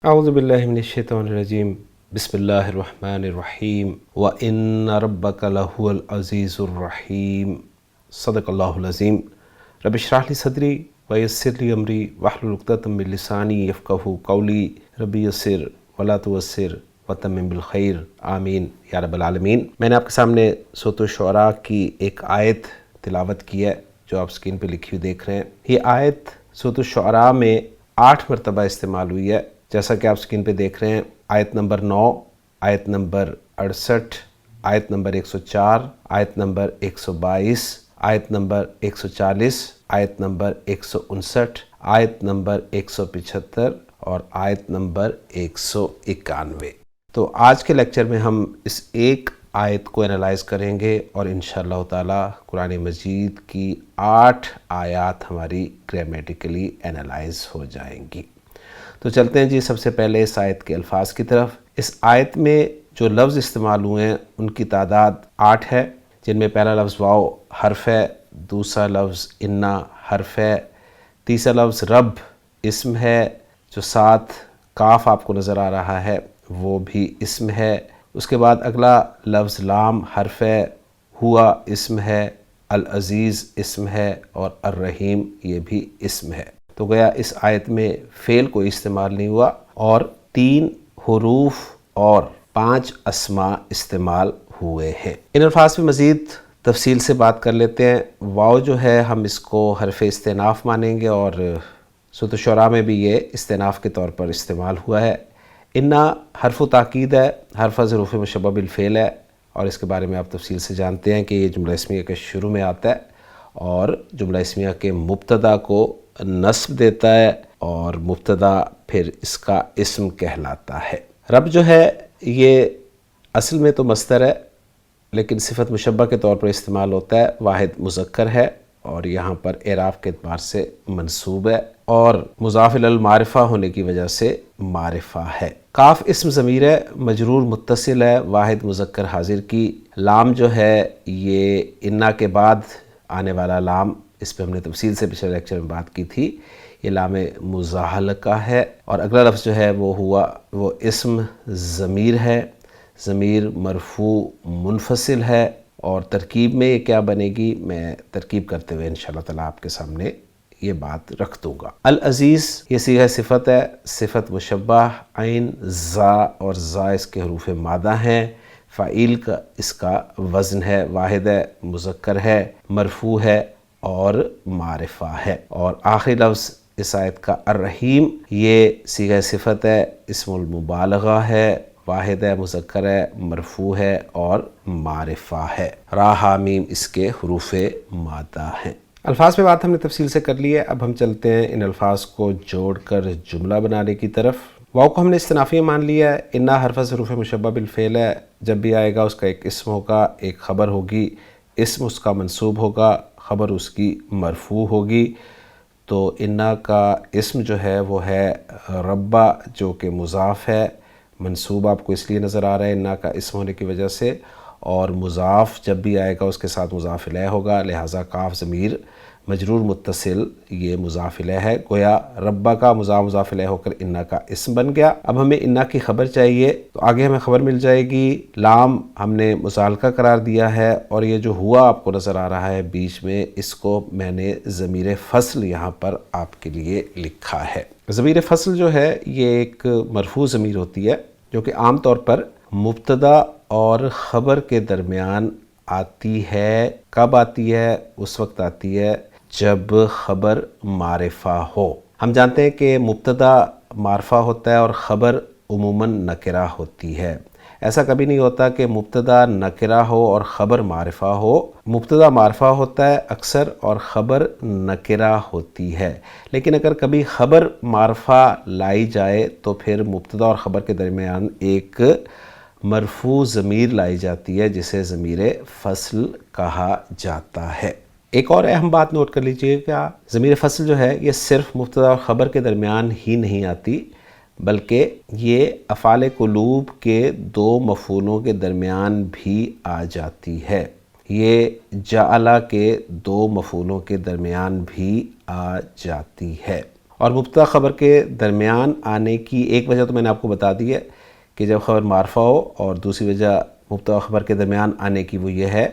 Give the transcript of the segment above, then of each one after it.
اعوذ باللہ من الشیطان الرجیم بسم اللہ الرحمن الرحیم وَإِنَّ رَبَّكَ لَهُوَ الْعَزِيزُ الرَّحِيمُ صدق اللہ العظیم۔ رب اشرح لی صدری ویسر لی امری واحلل عقدۃ من لسانی یفقہوا قولی رب یسر ولا تعسر وتمم بالخیر آمین یا رب العالمین۔ میں نے آپ کے سامنے سورۃ الشعراء کی ایک آیت تلاوت کی ہے جو آپ اسکرین پہ لکھی ہوئی دیکھ رہے ہیں۔ یہ آیت سورۃ الشعراء میں 8 مرتبہ استعمال ہوئی ہے، جیسا کہ آپ اسکرین پہ دیکھ رہے ہیں۔ آیت نمبر 9، آیت نمبر 68، آیت نمبر 104، آیت نمبر 122، آیت نمبر 140، آیت نمبر 159، آیت نمبر 175 اور آیت نمبر 191۔ تو آج کے لیکچر میں ہم اس ایک آیت کو انالائز کریں گے اور انشاءاللہ تعالی قرآن مجید کی 8 آیات ہماری گرامیٹیکلی انالائز ہو جائیں گی۔ تو چلتے ہیں جی سب سے پہلے اس آیت کے الفاظ کی طرف۔ اس آیت میں جو لفظ استعمال ہوئے ہیں ان کی تعداد 8 ہے، جن میں پہلا لفظ واو حرف ہے، دوسرا لفظ انا حرف ہے، تیسرا لفظ رب اسم ہے، جو ساتھ کاف آپ کو نظر آ رہا ہے وہ بھی اسم ہے۔ اس کے بعد اگلا لفظ لام حرف ہے، ہوا اسم ہے، العزیز اسم ہے اور الرحیم یہ بھی اسم ہے۔ تو گویا اس آیت میں فعل کوئی استعمال نہیں ہوا اور 3 حروف اور 5 اسماء استعمال ہوئے ہیں۔ ان الفاظ پہ مزید تفصیل سے بات کر لیتے ہیں۔ واو جو ہے ہم اس کو حرف استئناف مانیں گے اور سورۃ الشعراء میں بھی یہ استئناف کے طور پر استعمال ہوا ہے۔ انا حرف و تاکید ہے، حرف از حروف مشبہ بالفعل ہے اور اس کے بارے میں آپ تفصیل سے جانتے ہیں کہ یہ جملہ اسمیہ کے شروع میں آتا ہے اور جملہ اسمیہ کے مبتدا کو نصب دیتا ہے اور مبتدا پھر اس کا اسم کہلاتا ہے۔ رب جو ہے یہ اصل میں تو مصدر ہے لیکن صفت مشبہ کے طور پر استعمال ہوتا ہے، واحد مذکر ہے اور یہاں پر اعراب کے اعتبار سے منصوب ہے اور مضاف الی المعرفہ ہونے کی وجہ سے معرفہ ہے۔ کاف اسم ضمیر ہے، مجرور متصل ہے، واحد مذکر حاضر کی۔ لام جو ہے یہ انا کے بعد آنے والا لام، اس پہ ہم نے تفصیل سے پچھلے لیکچر میں بات کی تھی، یہ لام مزاحلقہ ہے۔ اور اگلا لفظ جو ہے وہ ہوا، وہ اسم ضمیر ہے، ضمیر مرفوع منفصل ہے اور ترکیب میں یہ کیا بنے گی میں ترکیب کرتے ہوئے انشاءاللہ تعالی آپ کے سامنے یہ بات رکھ دوں گا۔ العزیز یہ صیغہ صفت ہے، صفت مشبہ، عین زا اور زا اس کے حروف مادہ ہیں، فاعل کا اس کا وزن ہے، واحد ہے، مذکر ہے، مرفوع ہے اور معرفہ ہے۔ اور آخری لفظ اس آیت کا الرحیم یہ صیغہ صفت ہے، اسم المبالغہ ہے، واحد ہے، مذکر ہے، مرفوع ہے اور معرفہ ہے۔ را ہا میم اس کے حروف مادہ ہیں۔ الفاظ پہ بات ہم نے تفصیل سے کر لی ہے، اب ہم چلتے ہیں ان الفاظ کو جوڑ کر جملہ بنانے کی طرف۔ واو کو ہم نے استنافیہ مان لیا ہے، انا حرف از حروف مشبہ بالفعل ہے، جب بھی آئے گا اس کا ایک اسم ہوگا، ایک خبر ہوگی، اسم اس کا منصوب ہوگا، خبر اس کی مرفوع ہوگی۔ تو انا کا اسم جو ہے وہ ہے ربا جو کہ مضاف ہے، منصوب آپ کو اس لیے نظر آ رہا ہے انا کا اسم ہونے کی وجہ سے، اور مضاف جب بھی آئے گا اس کے ساتھ مضاف الیہ ہوگا، لہٰذا کاف ضمیر مجرور متصل یہ مضاف الیہ ہے، گویا ربا کا مضاف الیہ ہو کر انا کا اسم بن گیا۔ اب ہمیں انا کی خبر چاہیے، تو آگے ہمیں خبر مل جائے گی، لام ہم نے مزالقہ قرار دیا ہے اور یہ جو ہوا آپ کو نظر آ رہا ہے بیچ میں، اس کو میں نے ضمیر فصل یہاں پر آپ کے لیے لکھا ہے۔ ضمیر فصل جو ہے یہ ایک مرفوع ضمیر ہوتی ہے جو کہ عام طور پر مبتدا اور خبر کے درمیان آتی ہے۔ کب آتی ہے؟ اس وقت آتی ہے جب خبر معرفہ ہو۔ ہم جانتے ہیں کہ مبتدا معرفہ ہوتا ہے اور خبر عموماً نکرہ ہوتی ہے۔ ایسا کبھی نہیں ہوتا کہ مبتدا نکرہ ہو اور خبر معرفہ ہو، مبتدا معرفہ ہوتا ہے اکثر اور خبر نکرہ ہوتی ہے۔ لیکن اگر کبھی خبر معرفہ لائی جائے تو پھر مبتدا اور خبر کے درمیان ایک مرفوع ضمیر لائی جاتی ہے جسے ضمیر فصل کہا جاتا ہے۔ ایک اور اہم بات نوٹ کر لیجئے کہ ضمیر فصل جو ہے یہ صرف مبتدا اور خبر کے درمیان ہی نہیں آتی بلکہ یہ افعال قلوب کے 2 مفعولوں کے درمیان بھی آ جاتی ہے، یہ جعلہ کے 2 مفعولوں کے درمیان بھی آ جاتی ہے۔ اور مبتدا خبر کے درمیان آنے کی ایک وجہ تو میں نے آپ کو بتا دی ہے کہ جب خبر معرفہ ہو، اور دوسری وجہ مبتدا خبر کے درمیان آنے کی وہ یہ ہے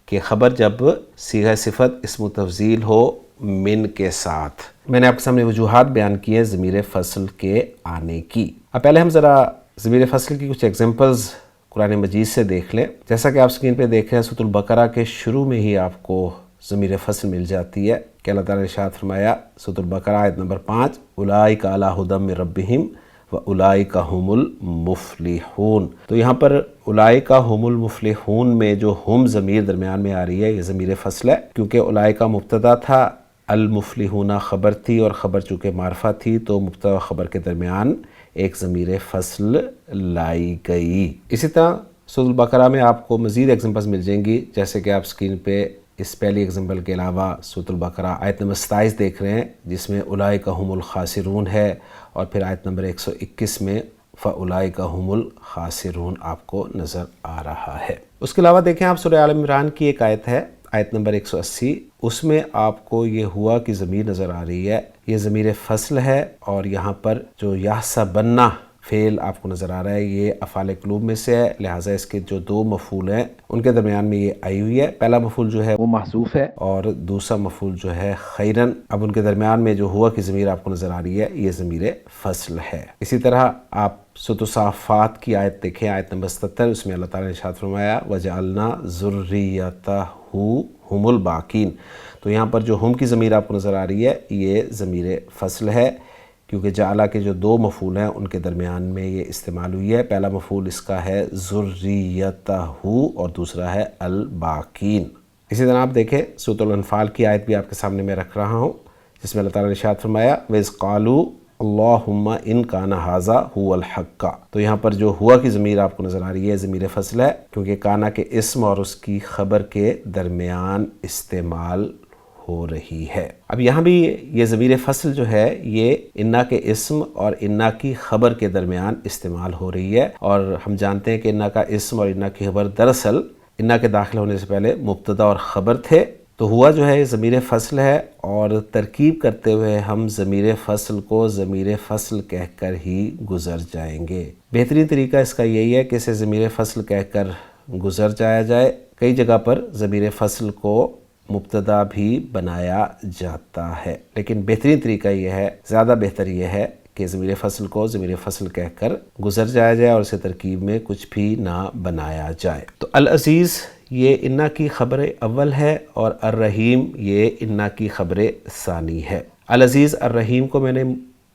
کہ خبر جب صیغہ صفت اسم تفضیل ہو من کے ساتھ۔ میں نے آپ کے سامنے وجوہات بیان کی ہے ضمیر فصل کے آنے کی۔ اب پہلے ہم ذرا ضمیر فصل کی کچھ ایگزامپلز قرآن مجید سے دیکھ لیں۔ جیسا کہ آپ اسکرین پہ دیکھ رہے ہیں، سورۃ البقرہ کے شروع میں ہی آپ کو ضمیر فصل مل جاتی ہے کہ اللہ تعالیٰ نے ارشاد فرمایا سورۃ البقرہ آیت نمبر 5، اولئک علی ھدی من ربہم واولئک ھم المفلحون۔ تو یہاں پر اولئک ھم المفلحون میں جو ہم ضمیر درمیان میں آ رہی ہے، یہ ضمیر فصل ہے، کیونکہ اولئک مبتدا تھا، المفلحون خبر تھی، اور خبر چونکہ معرفہ تھی تو مبتدا خبر کے درمیان ایک ضمیر فصل لائی گئی۔ اسی طرح سورۃ البقرہ میں آپ کو مزید ایگزامپلز مل جائیں گی، جیسے کہ آپ اسکرین پہ اس پہلی ایگزامپل کے علاوہ سورۃ البقرہ آیت نمبر 27 دیکھ رہے ہیں، جس میں اولئک ھم الخاسرون ہے، اور پھر آیت نمبر 121 میں فاولئک ھم الخاسرون آپ کو نظر آ رہا ہے۔ اس کے علاوہ دیکھیں آپ سورہ آل عمران کی ایک آیت ہے، آیت نمبر 180، اس میں آپ کو یہ ہوا کی ضمیر نظر آ رہی ہے، یہ ضمیر فصل ہے، اور یہاں پر جو یحسبن فعل آپ کو نظر آ رہا ہے یہ افعال قلوب میں سے ہے، لہٰذا اس کے جو دو مفعول ہیں ان کے درمیان میں یہ آئی ہوئی ہے۔ پہلا مفعول جو ہے وہ محذوف ہے، اور دوسرا مفعول جو ہے خیرن، اب ان کے درمیان میں جو ہوا کی ضمیر آپ کو نظر آ رہی ہے یہ ضمیر فصل ہے۔ اسی طرح آپ سورۃ الصافات کی آیت دیکھیں، آیت نمبر 77، اس میں اللہ تعالیٰ نے ارشاد فرمایا وَجَعَلْنَا ذُرِّيَّتَهُ هُمُ الْبَاقِينَ۔ تو یہاں پر جو ہم کی ضمیر آپ کو نظر آ رہی ہے یہ ضمیر فصل ہے، کیونکہ جعلہ کے جو دو مفعول ہیں ان کے درمیان میں یہ استعمال ہوئی ہے۔ پہلا مفعول اس کا ہے ذُرِّيَّتَهُ اور دوسرا ہے الباقین۔ اسی طرح آپ دیکھیں سورۃ الانفال کی آیت بھی آپ کے سامنے میں رکھ رہا ہوں، جس میں اللہ تعالیٰ نے ارشاد فرمایا وَإِذْ قَالُوا اللہم ان کان ھذا ھو الحق۔ تو یہاں پر جو ہوا کی ضمیر آپ کو نظر آ رہی ہے ضمیر فصل ہے، کیونکہ کانا کے اسم اور اس کی خبر کے درمیان استعمال ہو رہی ہے۔ اب یہاں بھی یہ ضمیر فصل جو ہے یہ انا کے اسم اور انا کی خبر کے درمیان استعمال ہو رہی ہے، اور ہم جانتے ہیں کہ انا کا اسم اور انا کی خبر دراصل انا کے داخل ہونے سے پہلے مبتدا اور خبر تھے، تو ہوا جو ہے ضمیر فصل ہے، اور ترکیب کرتے ہوئے ہم ضمیر فصل کو ضمیر فصل کہہ کر ہی گزر جائیں گے۔ بہترین طریقہ اس کا یہی ہے کہ اسے ضمیر فصل کہہ کر گزر جایا جائے۔ کئی جگہ پر ضمیر فصل کو مبتدا بھی بنایا جاتا ہے، لیکن بہترین طریقہ یہ ہے، زیادہ بہتر یہ ہے کہ ضمیر فصل کو ضمیر فصل کہہ کر گزر جایا جائے اور اسے ترکیب میں کچھ بھی نہ بنایا جائے۔ تو العزیز یہ انا کی خبر اول ہے، اور الرحیم یہ انا کی خبر ثانی ہے۔ العزیز الرحیم کو میں نے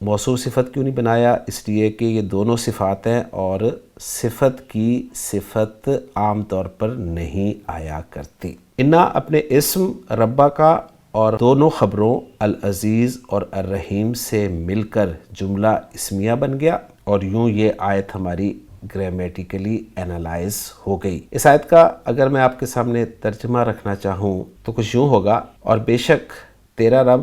موصوف صفت کیوں نہیں بنایا؟ اس لیے کہ یہ دونوں صفات ہیں، اور صفت کی صفت عام طور پر نہیں آیا کرتی۔ انا اپنے اسم ربا کا اور دونوں خبروں العزیز اور الرحیم سے مل کر جملہ اسمیہ بن گیا، اور یوں یہ آیت ہماری گرامیٹیکلی اینالائز ہو گئی۔ اس آیت کا اگر میں آپ کے سامنے ترجمہ رکھنا چاہوں تو کچھ یوں ہوگا، اور بے شک تیرا رب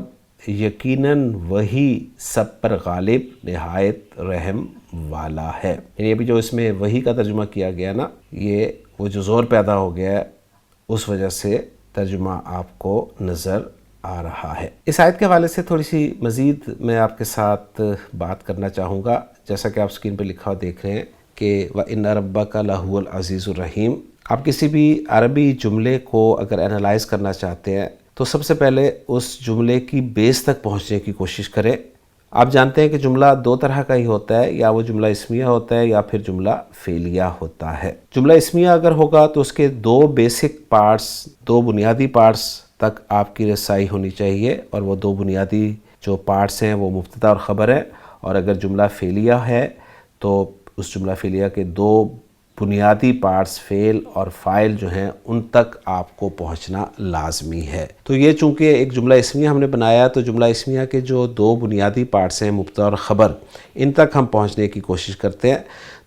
یقیناً وہی سب پر غالب نہایت رحم والا ہے۔ یعنی ابھی جو اس میں وہی کا ترجمہ کیا گیا نا، یہ وہ جو زور پیدا ہو گیا ہے اس وجہ سے ترجمہ آپ کو نظر آ رہا ہے۔ اس آیت کے حوالے سے تھوڑی سی مزید میں آپ کے ساتھ بات کرنا چاہوں گا، جیسا کہ آپ اسکرین پہ لکھا دیکھ رہے ہیں کہ وَإِنَّ رَبَّكَ لَهُوَ الْعَزِيزُ الرَّحِيمُ۔ آپ کسی بھی عربی جملے کو اگر انالائز کرنا چاہتے ہیں تو سب سے پہلے اس جملے کی بیس تک پہنچنے کی کوشش کریں۔ آپ جانتے ہیں کہ جملہ دو طرح کا ہی ہوتا ہے، یا وہ جملہ اسمیہ ہوتا ہے یا پھر جملہ فعلیہ ہوتا ہے۔ جملہ اسمیہ اگر ہوگا تو اس کے دو بیسک پارٹس، دو بنیادی پارٹس تک آپ کی رسائی ہونی چاہیے، اور وہ دو بنیادی جو پارٹس ہیں وہ مبتدا اور خبر ہے۔ اور اگر جملہ فعلیہ ہے تو اس جملہ فعلیہ کے دو بنیادی پارٹس فعل اور فاعل جو ہیں ان تک آپ کو پہنچنا لازمی ہے۔ تو یہ چونکہ ایک جملہ اسمیہ ہم نے بنایا، تو جملہ اسمیہ کے جو دو بنیادی پارٹس ہیں مبتدا اور خبر، ان تک ہم پہنچنے کی کوشش کرتے ہیں۔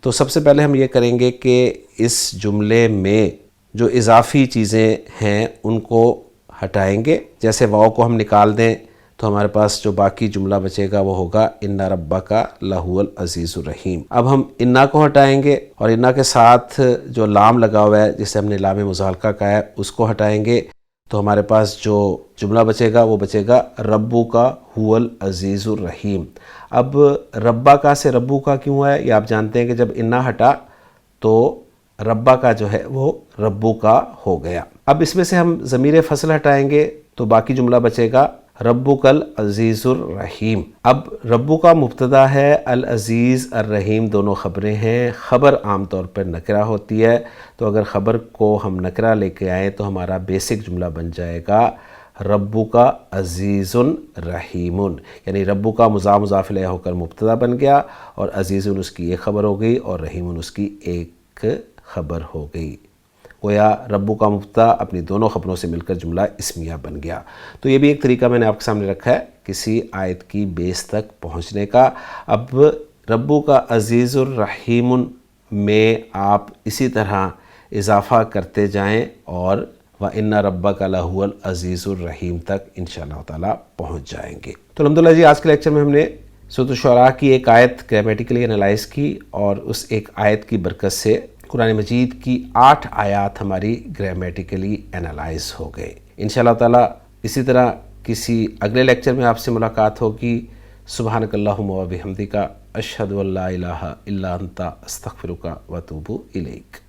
تو سب سے پہلے ہم یہ کریں گے کہ اس جملے میں جو اضافی چیزیں ہیں ان کو ہٹائیں گے۔ جیسے واو کو ہم نکال دیں تو ہمارے پاس جو باقی جملہ بچے گا وہ ہوگا ان ربک لہو العزیز الرحیم۔ اب ہم انا کو ہٹائیں گے، اور انا کے ساتھ جو لام لگا ہوا ہے جسے ہم نے لام مزالقہ کہا ہے اس کو ہٹائیں گے، تو ہمارے پاس جو جملہ بچے گا وہ بچے گا ربو کا هو العزیز الرحیم۔ اب ربا کا سے ربو کا کیوں ہے، یہ آپ جانتے ہیں کہ جب انا ہٹا تو ربا کا جو ہے وہ ربو کا ہو گیا۔ اب اس میں سے ہم ضمیر فصل ہٹائیں گے تو باقی جملہ بچے گا ربک العزیز الرحیم۔ اب ربو کا مبتدا ہے، العزیز الرحیم دونوں خبریں ہیں۔ خبر عام طور پر نکرہ ہوتی ہے، تو اگر خبر کو ہم نکرہ لے کے آئیں تو ہمارا بیسک جملہ بن جائے گا ربو کا عزیز رحیم، یعنی ربو کا مضاف الیہ ہو کر مبتدا بن گیا اور عزیز اس کی ایک خبر ہو گئی اور رحیم اس کی ایک خبر ہو گئی، گویا ربو کا مبتدا اپنی دونوں خبروں سے مل کر جملہ اسمیہ بن گیا۔ تو یہ بھی ایک طریقہ میں نے آپ کے سامنے رکھا ہے کسی آیت کی بیس تک پہنچنے کا۔ اب ربو کا عزیز الرحیم میں آپ اسی طرح اضافہ کرتے جائیں اور وَإِنَّ رَبَّكَ لَهُوَ الْعَزِيزُ الرَّحِيمُ تک انشاءاللہ تعالیٰ پہنچ جائیں گے۔ تو الحمدللہ جی، آج کے لیکچر میں ہم نے سورۃ الشعراء کی ایک آیت گرامیٹیکلی انالائز کی اور اس ایک آیت کی برکت سے قرآن مجید کی 8 آیات ہماری گرامیٹیکلی انالائز ہو گئے۔ انشاءاللہ تعالیٰ اسی طرح کسی اگلے لیکچر میں آپ سے ملاقات ہوگی۔ سبحانک اللہم و بحمدک، اشہد ان لا الہ الا انت، استغفرک و اتوب الیک۔